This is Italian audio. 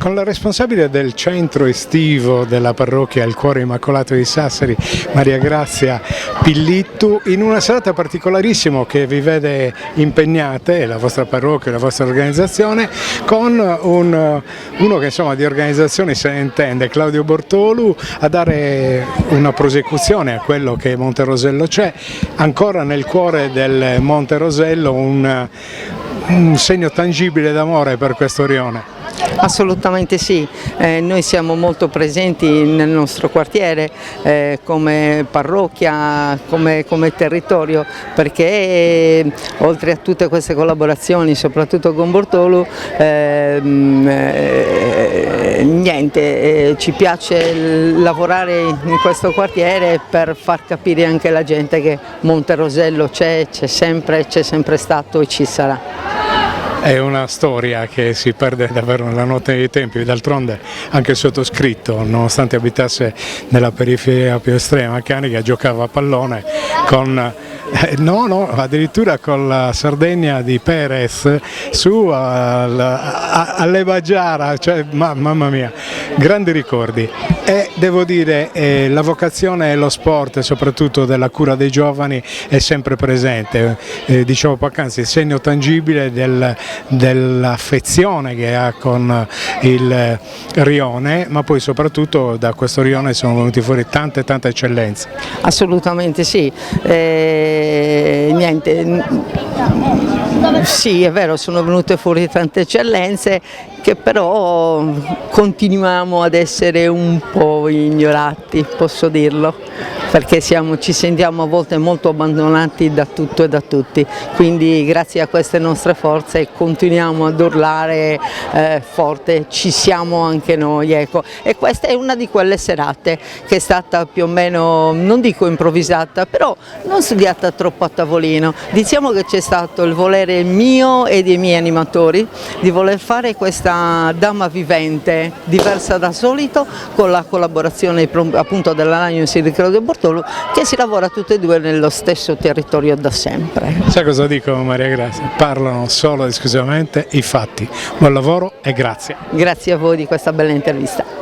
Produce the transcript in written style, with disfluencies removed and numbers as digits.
con la responsabile del centro estivo della parrocchia Il Cuore Immacolato di Sassari, Maria Grazia Pillittu, in una serata particolarissima che vi vede impegnate, la vostra parrocchia, la vostra organizzazione, con uno che insomma di organizzazioni se ne intende, Claudio Bortolu, a dare una prosecuzione a quello che Monte Rosello c'è, ancora nel cuore del Monte Rosello un segno tangibile d'amore per questo rione. Assolutamente sì, noi siamo molto presenti nel nostro quartiere come parrocchia, come territorio, perché oltre a tutte queste collaborazioni, soprattutto con Bortolu, ci piace lavorare in questo quartiere per far capire anche alla gente che Monte Rosello c'è sempre stato e ci sarà. È una storia che si perde davvero nella notte dei tempi, d'altronde anche il sottoscritto, nonostante abitasse nella periferia più estrema canica, giocava a pallone con, addirittura con la Sardegna di Perez su all'Ebagiara, cioè mamma mia, grandi ricordi. E devo dire la vocazione e lo sport, soprattutto della cura dei giovani, è sempre presente, dicevo poc'anzi, il segno tangibile dell'affezione che ha con il rione, ma poi soprattutto da questo rione sono venuti fuori tante eccellenze. Assolutamente sì, sì, è vero, sono venute fuori tante eccellenze che però continuiamo ad essere un po' ignorati, posso dirlo, perché ci sentiamo a volte molto abbandonati da tutto e da tutti, quindi grazie a queste nostre forze continuiamo ad urlare forte, ci siamo anche noi, ecco. E questa è una di quelle serate che è stata più o meno, non dico improvvisata, però non studiata troppo a tavolino. Diciamo che c'è stato il volere mio e dei miei animatori di voler fare questa dama vivente diversa da solito, con la collaborazione appunto dell'Anagnasi di Claudio Bortolu, che si lavora tutte e due nello stesso territorio da sempre. Sai cosa dico, Maria Grazia? Parlano solo ed esclusivamente i fatti. Buon lavoro e grazie. Grazie a voi di questa bella intervista.